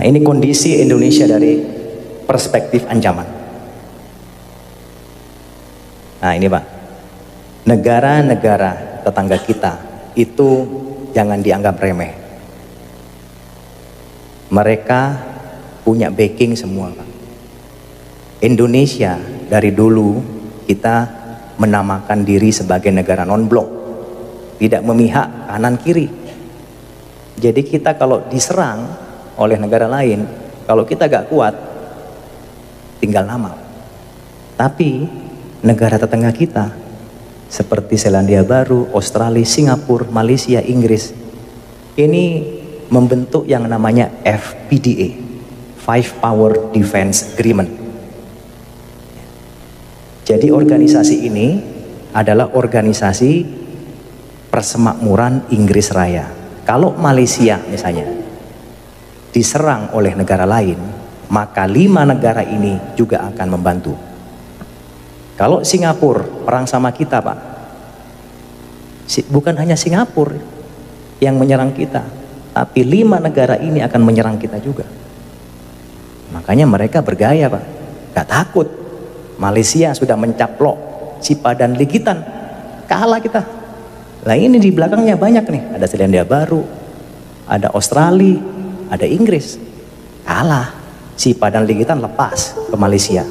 ini kondisi Indonesia dari perspektif ancaman. Nah ini Pak, negara-negara tetangga kita itu jangan dianggap remeh. Mereka punya backing semua Pak. Indonesia dari dulu kita menamakan diri sebagai negara non-blok, tidak memihak kanan kiri. Jadi kita kalau diserang oleh negara lain, kalau kita gak kuat, tinggal nama. Tapi negara tetangga kita seperti Selandia Baru, Australia, Singapura, Malaysia, Inggris, ini membentuk yang namanya FPDA, Five Power Defense Agreement. Jadi organisasi ini adalah organisasi persemakmuran Inggris Raya. Kalau Malaysia misalnya diserang oleh negara lain, maka 5 negara ini juga akan membantu. Kalau Singapura perang sama kita Pak, bukan hanya Singapura yang menyerang kita, tapi 5 negara ini akan menyerang kita juga. Makanya mereka bergaya Pak, gak takut. Malaysia sudah mencaplok Sipadan Ligitan, kalah kita. Nah ini di belakangnya banyak nih, ada Selandia Baru, ada Australia, ada Inggris, kalah. Sipadan Ligitan lepas ke Malaysia.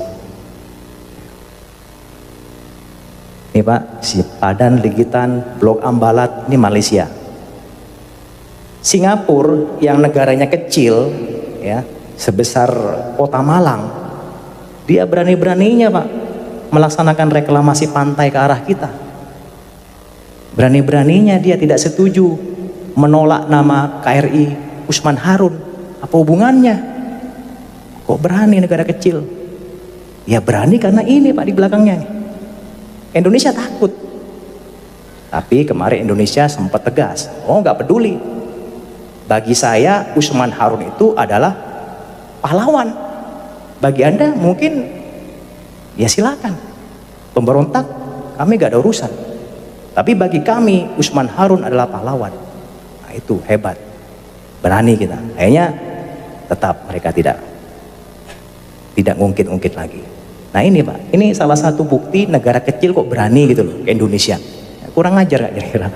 Ini Pak, Sipadan Ligitan, Blok Ambalat, ini Malaysia. Singapura yang negaranya kecil, ya sebesar kota Malang, dia berani-beraninya Pak melaksanakan reklamasi pantai ke arah kita. Berani-beraninya dia tidak setuju menolak nama KRI Usman Harun. Apa hubungannya? Kok berani negara kecil? Ya berani karena ini Pak di belakangnya. Indonesia takut. Tapi kemarin Indonesia sempat tegas. Oh nggak peduli. Bagi saya Usman Harun itu adalah pahlawan. Bagi Anda mungkin ya silakan. Pemberontak kami gak ada urusan. Tapi bagi kami Usman Harun adalah pahlawan. Nah itu hebat. Berani kita. Kayaknya tetap mereka tidak ngungkit-ngungkit lagi. Nah ini Pak, ini salah satu bukti negara kecil kok berani gitu loh ke Indonesia. Kurang ajar gak kira-kira?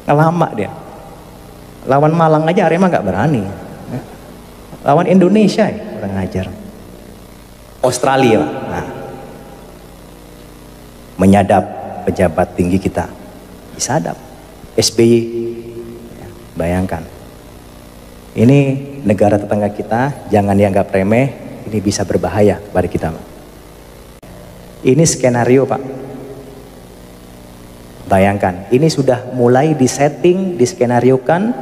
Ngelama dia. Lawan Malang aja Arema gak berani. Lawan Indonesia ya kurang ajar. Australia, nah, menyadap pejabat tinggi kita, disadap. SBY, ya, bayangkan. Ini negara tetangga kita, jangan dianggap remeh, ini bisa berbahaya pada kita. Ini skenario Pak. Bayangkan, ini sudah mulai disetting, diskenariokan,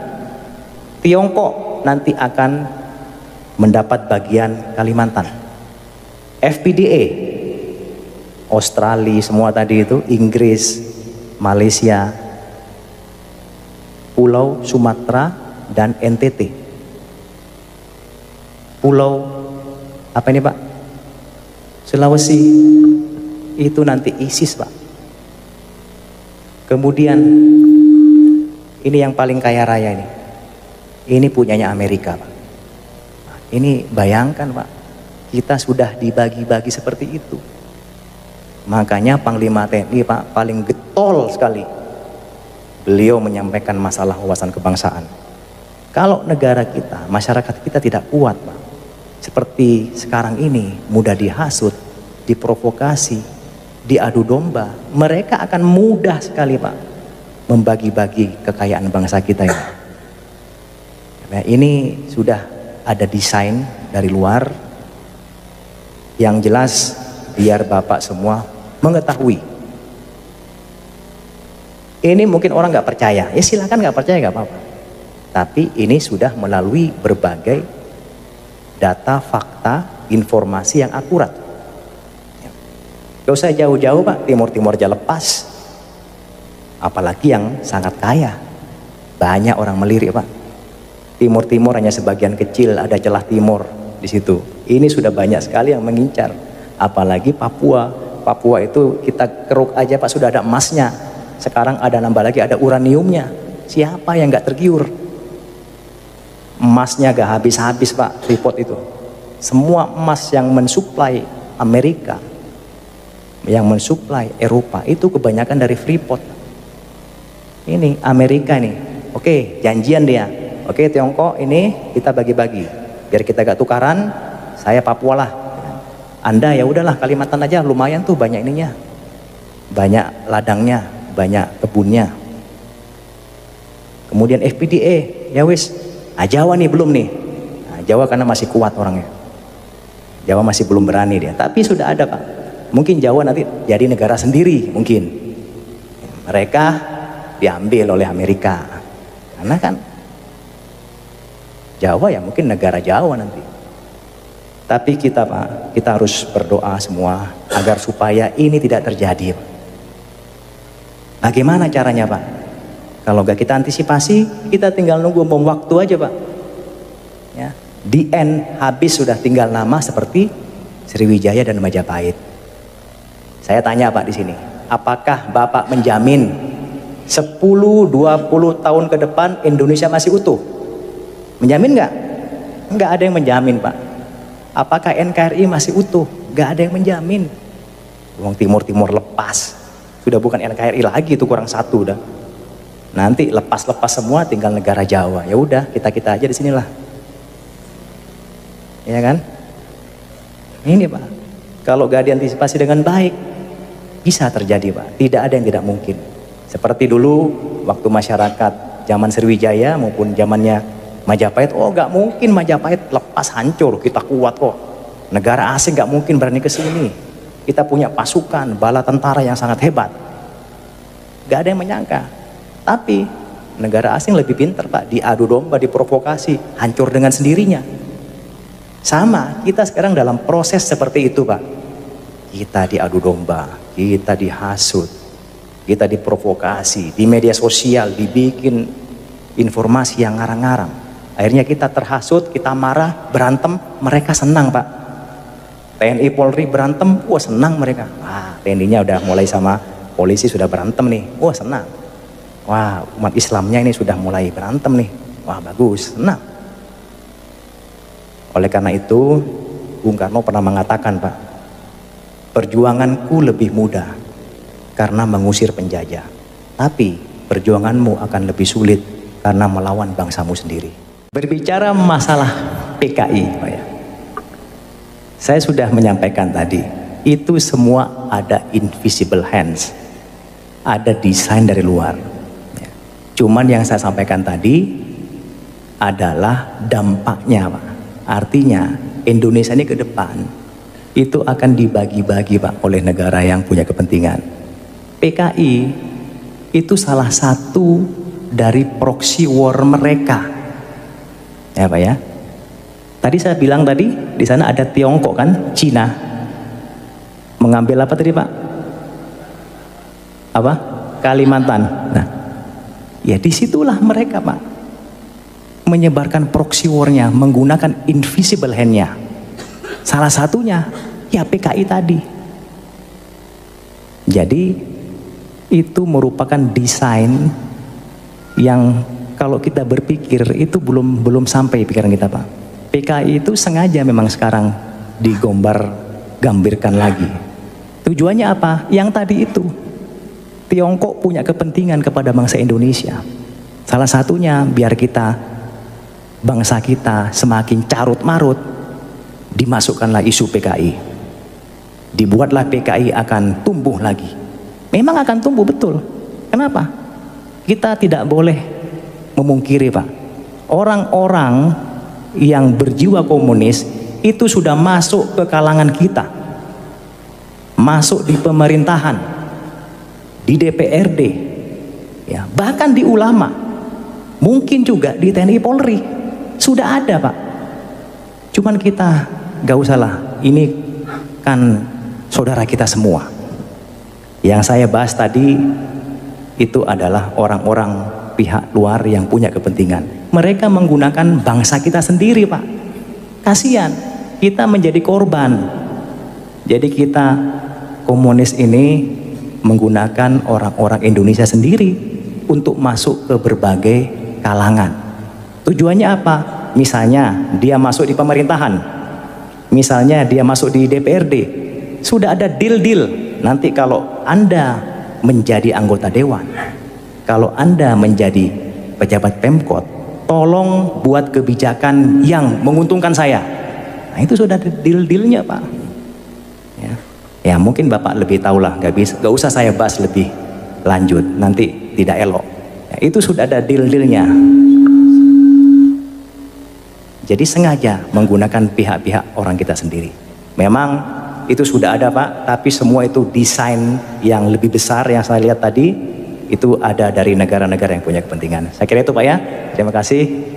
Tiongkok nanti akan mendapat bagian Kalimantan. FPDA, Australia semua tadi itu, Inggris, Malaysia, Pulau Sumatera dan NTT. Pulau apa ini Pak? Sulawesi itu nanti ISIS Pak. Kemudian ini yang paling kaya raya ini. Ini punyanya Amerika Pak. Ini bayangkan Pak. Kita sudah dibagi-bagi seperti itu. Makanya Panglima TNI Pak paling getol sekali. Beliau menyampaikan masalah wawasan kebangsaan. Kalau negara kita, masyarakat kita tidak kuat Pak, seperti sekarang ini, mudah dihasut, diprovokasi, diadu domba, mereka akan mudah sekali Pak membagi-bagi kekayaan bangsa kita ini. Nah, ini sudah ada desain dari luar. Yang jelas biar Bapak semua mengetahui. Ini mungkin orang nggak percaya, ya silakan nggak percaya nggak apa-apa. Tapi ini sudah melalui berbagai data, fakta, informasi yang akurat. Gak usah jauh-jauh Pak, Timur-Timur aja lepas. Apalagi yang sangat kaya. Banyak orang melirik Pak. Timur-Timur hanya sebagian kecil, ada celah timur di situ. Ini sudah banyak sekali yang mengincar. Apalagi Papua. Papua itu kita keruk aja Pak, sudah ada emasnya. Sekarang ada nambah lagi, ada uraniumnya. Siapa yang nggak tergiur? Emasnya gak habis-habis Pak, Freeport itu. Semua emas yang mensuplai Amerika, yang mensuplai Eropa, itu kebanyakan dari Freeport. Ini Amerika nih, oke janjian dia, oke Tiongkok ini kita bagi-bagi, biar kita gak tukaran, saya Papua lah, Anda ya udahlah Kalimantan aja, lumayan tuh banyak ininya, banyak ladangnya, banyak kebunnya. Kemudian FPDA, ya wis, Jawa nih belum nih, nah, Jawa karena masih kuat orangnya, Jawa masih belum berani dia, tapi sudah ada Pak. Mungkin Jawa nanti jadi negara sendiri, mungkin mereka diambil oleh Amerika, karena kan Jawa ya mungkin negara Jawa nanti. Tapi kita Pak, kita harus berdoa semua agar supaya ini tidak terjadi Pak. Bagaimana caranya Pak? Kalau gak kita antisipasi, kita tinggal nunggu bom waktu aja Pak. Ya, di end habis sudah tinggal nama seperti Sriwijaya dan Majapahit. Saya tanya Pak di sini, apakah Bapak menjamin 10-20 tahun ke depan Indonesia masih utuh? Menjamin nggak? Nggak ada yang menjamin Pak. Apakah NKRI masih utuh? Nggak ada yang menjamin. Wong Timur lepas, sudah bukan NKRI lagi, itu kurang satu udah. Nanti lepas semua, tinggal negara Jawa. Ya udah, kita aja di sinilah. Ya kan? Ini Pak, kalau gak diantisipasi dengan baik, bisa terjadi Pak. Tidak ada yang tidak mungkin. Seperti dulu waktu masyarakat zaman Sriwijaya maupun zamannya Majapahit, oh gak mungkin Majapahit lepas hancur, kita kuat kok. Negara asing gak mungkin berani ke sini. Kita punya pasukan, bala tentara yang sangat hebat. Gak ada yang menyangka. Tapi negara asing lebih pintar Pak, diadu domba, diprovokasi, hancur dengan sendirinya. Sama, kita sekarang dalam proses seperti itu Pak. Kita diadu domba, kita dihasut, kita diprovokasi, di media sosial dibikin informasi yang ngarang-ngarang. Akhirnya kita terhasut, kita marah, berantem, mereka senang Pak. TNI Polri berantem, wah senang mereka. Wah, TNI-nya udah mulai sama polisi sudah berantem nih, wah senang. Wah, umat Islamnya ini sudah mulai berantem nih, wah bagus, senang. Oleh karena itu, Bung Karno pernah mengatakan Pak, perjuanganku lebih mudah karena mengusir penjajah, tapi perjuanganmu akan lebih sulit karena melawan bangsamu sendiri. Berbicara masalah PKI Pak ya, saya sudah menyampaikan tadi, itu semua ada invisible hands, ada desain dari luar. Cuman yang saya sampaikan tadi adalah dampaknya Pak. Artinya Indonesia ini ke depan itu akan dibagi-bagi Pak oleh negara yang punya kepentingan. PKI itu salah satu dari proxy war mereka. Ya Pak ya. Tadi saya bilang tadi di sana ada Tiongkok kan, Cina. Mengambil apa tadi Pak? Apa? Kalimantan. Nah, ya disitulah mereka Pak menyebarkan proxy war-nya menggunakan invisible hand-nya. Salah satunya ya PKI tadi. Jadi itu merupakan desain yang kalau kita berpikir itu belum sampai pikiran kita Pak. PKI itu sengaja memang sekarang digambirkan lagi. Tujuannya apa? Yang tadi itu. Tiongkok punya kepentingan kepada bangsa Indonesia. Salah satunya biar bangsa kita semakin carut-marut, dimasukkanlah isu PKI. Dibuatlah PKI akan tumbuh lagi. Memang akan tumbuh betul. Kenapa? Kita tidak boleh memungkiri Pak. Orang-orang yang berjiwa komunis itu sudah masuk ke kalangan kita. Masuk di pemerintahan, di DPRD, ya, bahkan di ulama, mungkin juga di TNI Polri sudah ada Pak. Cuman kita gak usah lah, ini kan saudara kita semua. Yang saya bahas tadi itu adalah orang-orang pihak luar yang punya kepentingan. Mereka menggunakan bangsa kita sendiri Pak. Kasihan, kita menjadi korban. Jadi kita komunis ini menggunakan orang-orang Indonesia sendiri untuk masuk ke berbagai kalangan. Tujuannya apa? misalnya dia masuk di pemerintahan, misalnya dia masuk di DPRD, sudah ada deal-deal. Nanti kalau Anda menjadi anggota dewan, kalau Anda menjadi pejabat Pemkot, tolong buat kebijakan yang menguntungkan saya. Nah, itu sudah ada deal-dealnya, Pak. Ya mungkin Bapak lebih tahu lah, gak usah saya bahas lebih lanjut, nanti tidak elok. Ya, itu sudah ada deal-dealnya. Jadi sengaja menggunakan pihak-pihak orang kita sendiri. Memang itu sudah ada, Pak, tapi semua itu desain yang lebih besar yang saya lihat tadi, itu ada dari negara-negara yang punya kepentingan. Saya kira itu, Pak, ya. Terima kasih.